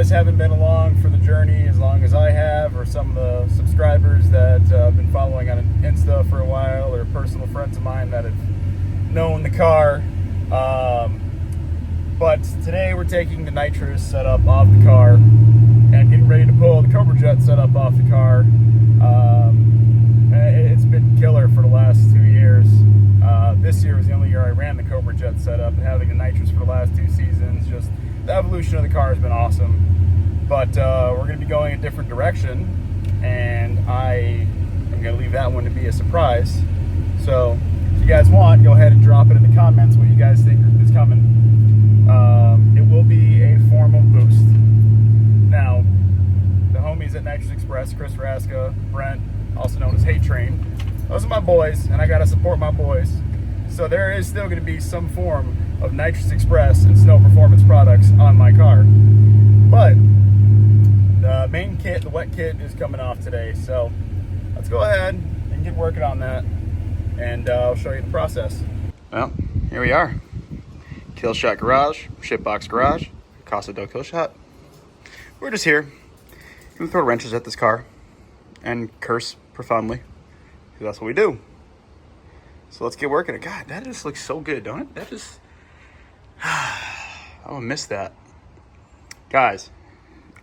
guys haven't been along for the journey as long as I have, or some of the subscribers that have been following on Insta for a while, or personal friends of mine that have known the car. But today we're taking the nitrous setup off the car and getting ready to pull the Cobra Jet setup off the car. It's been killer for the last 2 years. This year was the only year I ran the Cobra Jet setup, and having the nitrous for the last 2 seasons, just the evolution of the car has been awesome. But we're going to be going a different direction, and I am going to leave that one to be a surprise. So if you guys want, go ahead and drop it in the comments what you guys think is coming. It will be a formal boost. Now, the homies at Nitrous Express, Chris Raska, Brent, also known as Hate Train, those are my boys, and I gotta support my boys. So there is still gonna be some form of Nitrous Express and Snow Performance products on my car. But the main kit, the wet kit, is coming off today. So let's go ahead and get working on that, and I'll show you the process. Well, here we are. Kill Shot Garage, Shitbox Garage, Casa del Kill Shot. We're just here. We throw wrenches at this car and curse profoundly, because that's what we do. So let's get working. God, that just looks so good, don't it? That just, I'm gonna miss that. Guys,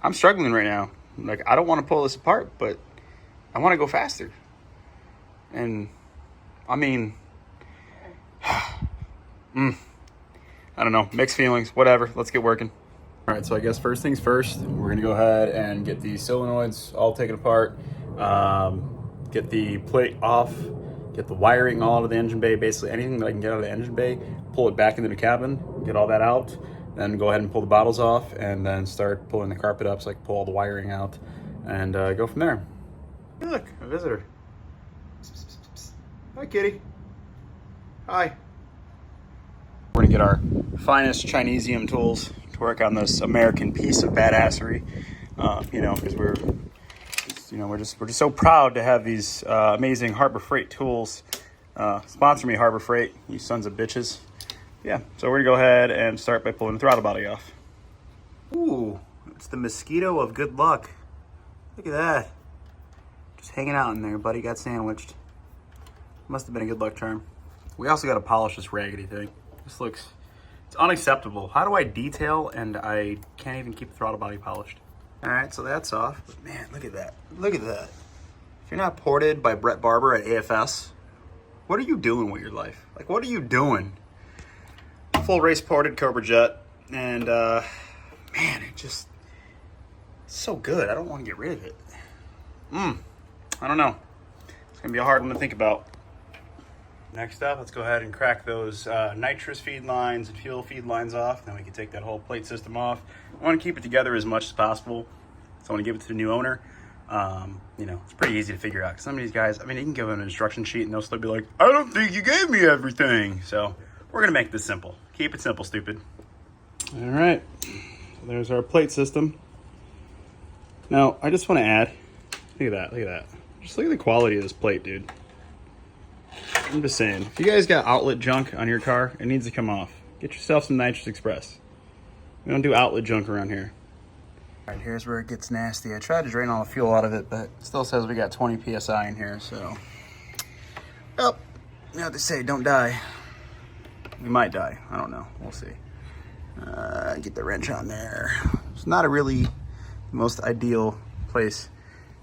I'm struggling right now. Like, I don't want to pull this apart, but I want to go faster. And I mean, I don't know, mixed feelings, whatever. Let's get working. All right, so I guess first things first, we're gonna go ahead and get these solenoids all taken apart, get the plate off, get the wiring all out of the engine bay, basically anything that I can get out of the engine bay, pull it back into the cabin, get all that out, then go ahead and pull the bottles off, and then start pulling the carpet up so I can pull all the wiring out, and go from there. Hey, look, a visitor. Hi, kitty. Hi. We're gonna get our finest Chinesium tools to work on this American piece of badassery, you know, because we're just so proud to have these amazing Harbor Freight tools. Sponsor me, Harbor Freight, you sons of bitches. Yeah, so we're gonna go ahead and start by pulling the throttle body off. Ooh, it's the mosquito of good luck. Look at that, just hanging out in there, buddy. Got sandwiched. Must have been a good luck charm. We also got to polish this raggedy thing. This looks, it's unacceptable. How do I detail and I can't even keep the throttle body polished? All right, so that's off. But man, look at that. Look at that. If you're not ported by Brett Barber at AFS, what are you doing with your life? Like, what are you doing? Full race ported Cobra Jet. And man, it's so good. I don't want to get rid of it. I don't know. It's going to be a hard one to think about. Next up, let's go ahead and crack those nitrous feed lines and fuel feed lines off. Then we can take that whole plate system off. I want to keep it together as much as possible. So I want to give it to the new owner. You know, it's pretty easy to figure out. Some of these guys, I mean, you can give them an instruction sheet and they'll still be like, I don't think you gave me everything. So we're going to make this simple. Keep it simple, stupid. All right. So there's our plate system. Now, I just want to add, look at that, look at that. Just look at the quality of this plate, dude. I'm just saying, if you guys got outlet junk on your car, it needs to come off. Get yourself some Nitrous Express. We don't do outlet junk around here. All right, here's where it gets nasty. I tried to drain all the fuel out of it, but it still says we got 20 PSI in here, so. Oh, you know what they say, don't die. We might die, I don't know, we'll see. Get the wrench on there. It's not a really the most ideal place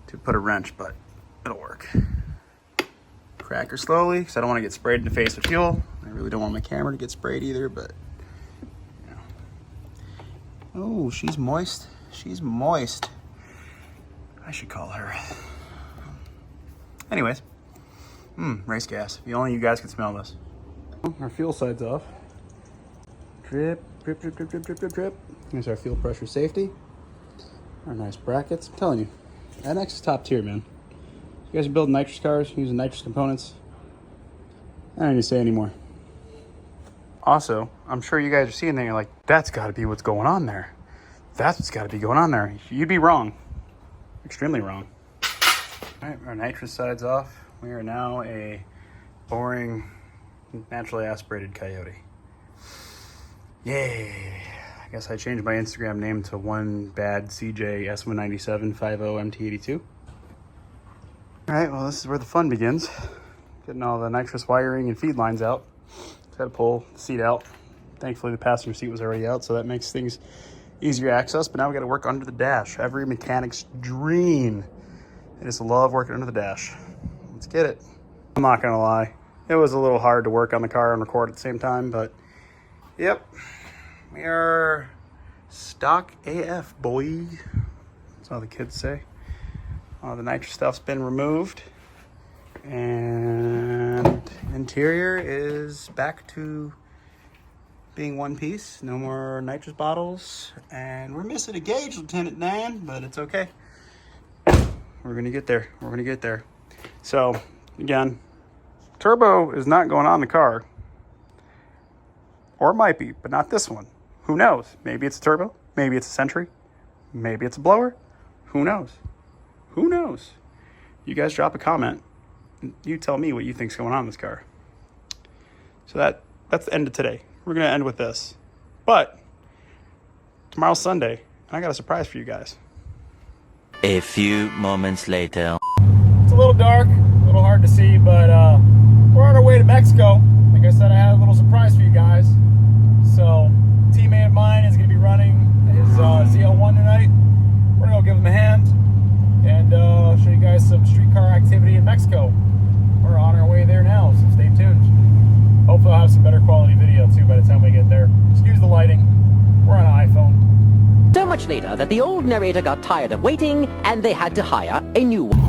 to put a wrench, but it'll work. Crack her slowly, because I don't want to get sprayed in the face with fuel. I really don't want my camera to get sprayed either, but, you know. Oh, she's moist. She's moist. I should call her. Anyways. Race gas. If only you guys could smell this. Our fuel side's off. Drip, drip, drip, drip, drip, drip, drip, drip. Here's our fuel pressure safety. Our nice brackets. I'm telling you, NX is top tier, man. You guys are building nitrous cars, using nitrous components. I don't need to say anymore. Also, I'm sure you guys are seeing there, you're like, that's got to be what's going on there. That's what's got to be going on there. You'd be wrong. Extremely wrong. All right, our nitrous side's off. We are now a boring, naturally aspirated Coyote. Yay. guess I changed my Instagram name to One Bad CJ S197 50 MT82. All right, well, this is where the fun begins. Getting all the nitrous wiring and feed lines out. Got to pull the seat out. Thankfully, the passenger seat was already out, so that makes things easier access. But now we got to work under the dash. Every mechanic's dream. I just love working under the dash. Let's get it. I'm not gonna lie, it was a little hard to work on the car and record at the same time, but yep, we are stock AF, boy. That's all the kids say. All the nitrous stuff's been removed, and interior is back to being one piece. No more nitrous bottles, and we're missing a gauge, Lieutenant Dan, but it's okay. We're gonna get there. We're gonna get there. So again, turbo is not going on the car, or it might be, but not this one. Who knows? Maybe it's a turbo, maybe it's a Sentry, maybe it's a blower. Who knows? Who knows? You guys drop a comment. You tell me what you think's going on in this car. So that's the end of today. We're gonna end with this, but tomorrow's Sunday, and I got a surprise for you guys. A few moments later. It's a little dark, a little hard to see, but we're on our way to Mexico. Like I said, I had a little surprise for you guys. So, a teammate of mine is going to be running his ZL1 tonight. We're going to go give him a hand and show you guys some streetcar activity in Mexico. We're on our way there now, so stay tuned. Hopefully I'll have some better quality video too by the time we get there. Excuse the lighting. We're on an iPhone. So much later that the old narrator got tired of waiting and they had to hire a new one.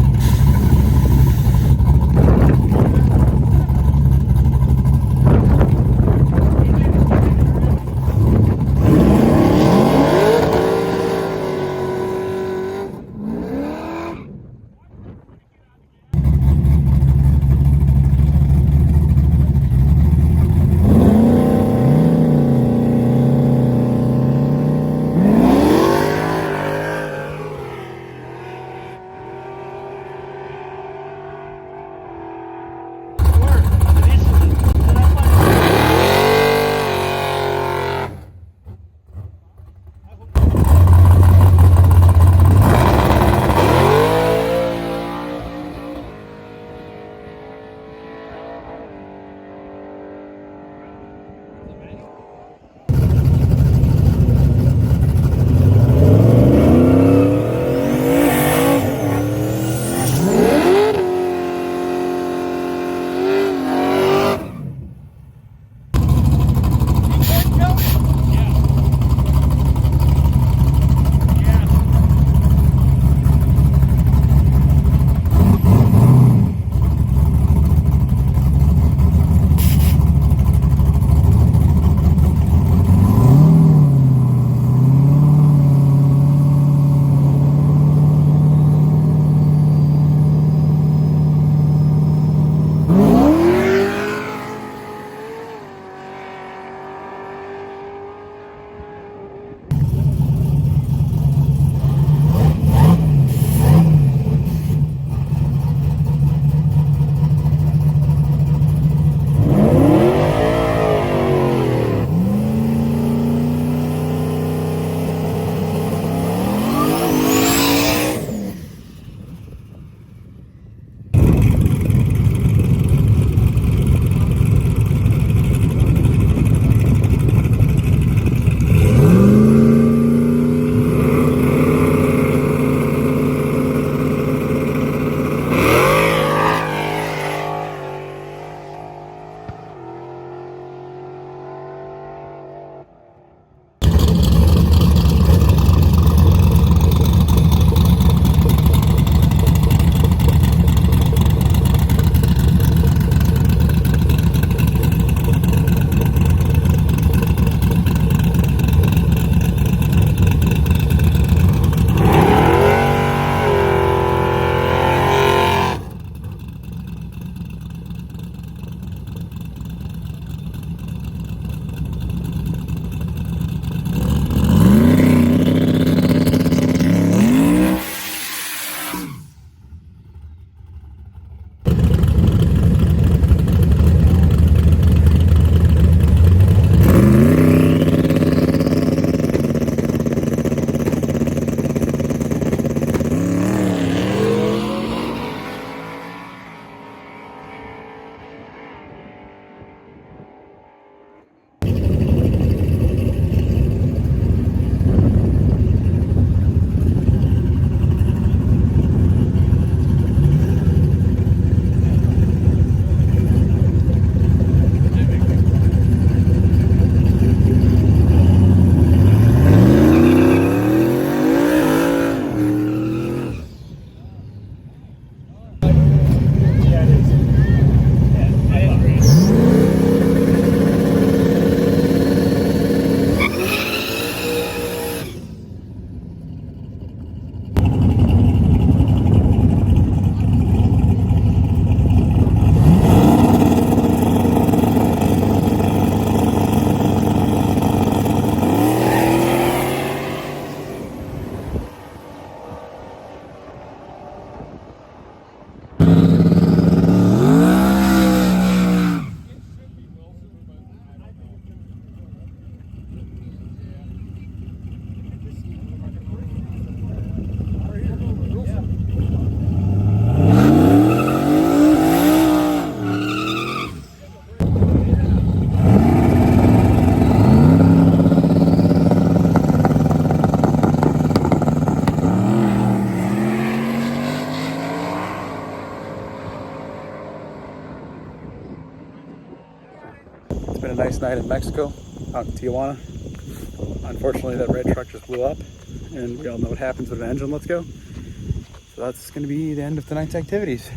been a nice night in Mexico, out in Tijuana. Unfortunately, that red truck just blew up, and we all know what happens with an engine lets go. So that's going to be the end of tonight's activities.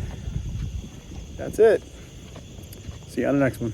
That's it. See you on the next one.